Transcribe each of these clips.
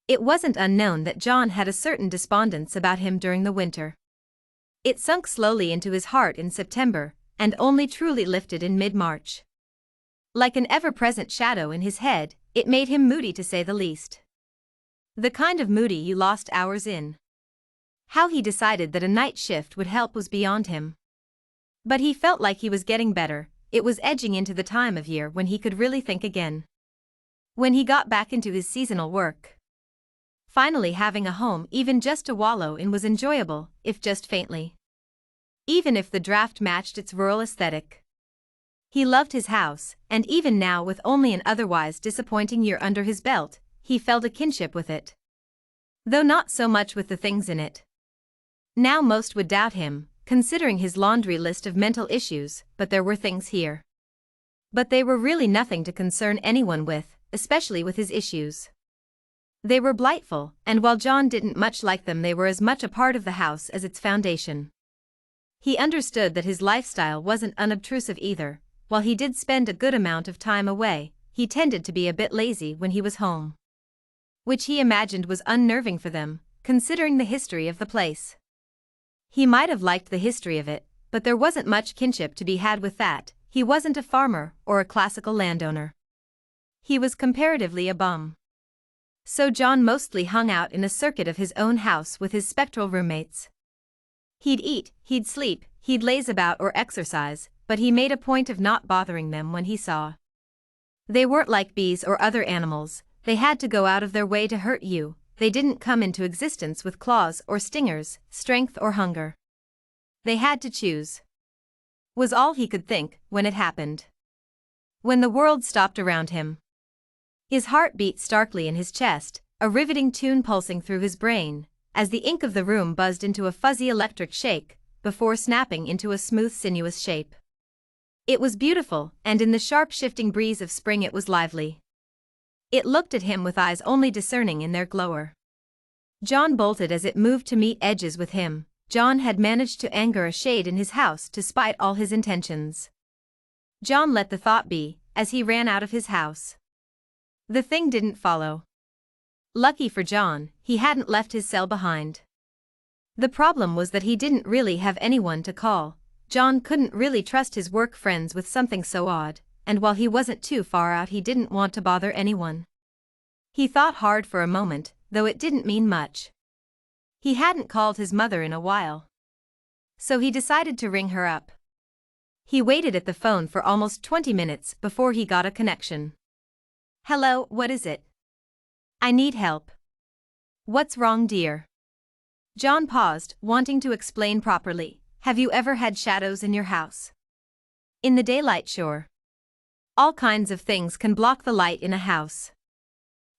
It wasn't unknown that John had a certain despondence about him during the winter. It sunk slowly into his heart in September, and only truly lifted in mid-March. Like an ever-present shadow in his head, it made him moody to say the least. The kind of moody you lost hours in. How he decided that a night shift would help was beyond him. But he felt like he was getting better. It was edging into the time of year when he could really think again. When he got back into his seasonal work. Finally having a home even just to wallow in was enjoyable, if just faintly. Even if the draft matched its rural aesthetic. He loved his house, and even now with only an otherwise disappointing year under his belt, he felt a kinship with it. Though not so much with the things in it. Now most would doubt him, considering his laundry list of mental issues, but there were things here. But they were really nothing to concern anyone with, especially with his issues. They were blightful, and while John didn't much like them, they were as much a part of the house as its foundation. He understood that his lifestyle wasn't unobtrusive either. While he did spend a good amount of time away, he tended to be a bit lazy when he was home. Which he imagined was unnerving for them, considering the history of the place. He might have liked the history of it, but there wasn't much kinship to be had with that. He wasn't a farmer or a classical landowner. He was comparatively a bum. So John mostly hung out in a circuit of his own house with his spectral roommates. He'd eat, he'd sleep, he'd laze about or exercise, but he made a point of not bothering them when he saw. They weren't like bees or other animals. They had to go out of their way to hurt you. They didn't come into existence with claws or stingers, strength or hunger. They had to choose. Was all he could think when it happened. When the world stopped around him. His heart beat starkly in his chest, a riveting tune pulsing through his brain, as the ink of the room buzzed into a fuzzy electric shake, before snapping into a smooth sinuous shape. It was beautiful, and in the sharp shifting breeze of spring it was lively. It looked at him with eyes only discerning in their glower. John bolted as it moved to meet edges with him. John had managed to anger a shade in his house despite all his intentions. John let the thought be, as he ran out of his house. The thing didn't follow. Lucky for John, he hadn't left his cell behind. The problem was that he didn't really have anyone to call. John couldn't really trust his work friends with something so odd, and while he wasn't too far out, he didn't want to bother anyone. He thought hard for a moment, though it didn't mean much. He hadn't called his mother in a while. So he decided to ring her up. He waited at the phone for almost 20 minutes before he got a connection. Hello, what is it? I need help. What's wrong, dear? John paused, wanting to explain properly. Have you ever had shadows in your house? In the daylight, sure. All kinds of things can block the light in a house.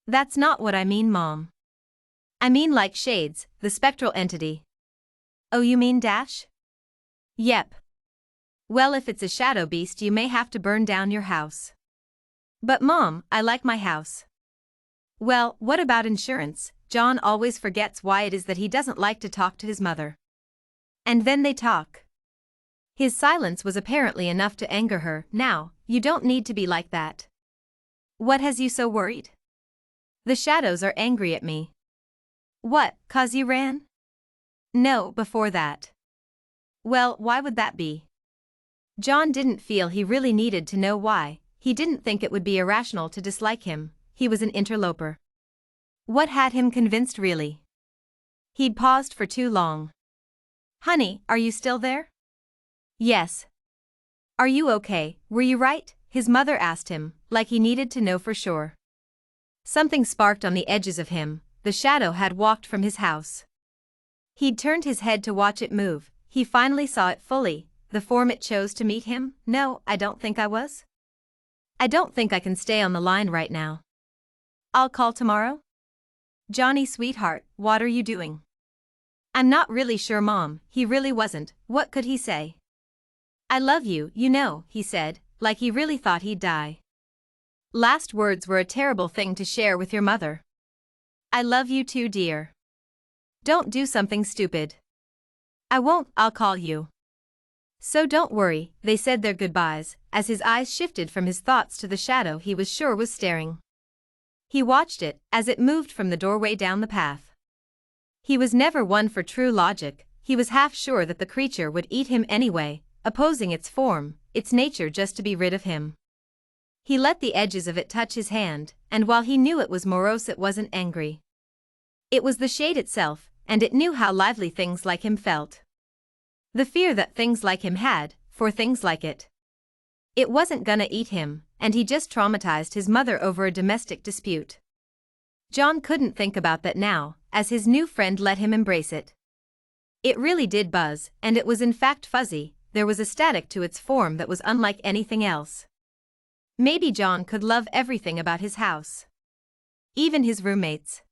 That's not what I mean, Mom. I mean like shades, the spectral entity. Oh, you mean Dash? Yep. Well, if it's a shadow beast, you may have to burn down your house. But Mom, I like my house. Well, what about insurance? John always forgets why it is that he doesn't like to talk to his mother. And then they talk. His silence was apparently enough to anger her. Now, you don't need to be like that. What has you so worried? The shadows are angry at me. What, 'cause you ran? No, before that. Well, why would that be? John didn't feel he really needed to know why. He didn't think it would be irrational to dislike him. He was an interloper. What had him convinced really? He'd paused for too long. Honey, are you still there? Yes. Are you okay? Were you right? His mother asked him, like he needed to know for sure. Something sparked on the edges of him. The shadow had walked from his house. He'd turned his head to watch it move. He finally saw it fully, the form it chose to meet him. No, I don't think I was. I don't think I can stay on the line right now. I'll call tomorrow? Johnny, sweetheart, what are you doing? I'm not really sure, Mom. He really wasn't. What could he say? I love you, you know, he said, like he really thought he'd die. Last words were a terrible thing to share with your mother. I love you too, dear. Don't do something stupid. I won't, I'll call you. So don't worry, they said their goodbyes, as his eyes shifted from his thoughts to the shadow he was sure was staring. He watched it as it moved from the doorway down the path. He was never one for true logic. He was half sure that the creature would eat him anyway, opposing its form, its nature, just to be rid of him. He let the edges of it touch his hand, and while he knew it was morose, it wasn't angry. It was the shade itself, and it knew how lively things like him felt. The fear that things like him had, for things like it. It wasn't gonna eat him, and he just traumatized his mother over a domestic dispute. John couldn't think about that now, as his new friend let him embrace it. It really did buzz, and it was in fact fuzzy. There was a static to its form that was unlike anything else. Maybe John could love everything about his house. Even his roommates.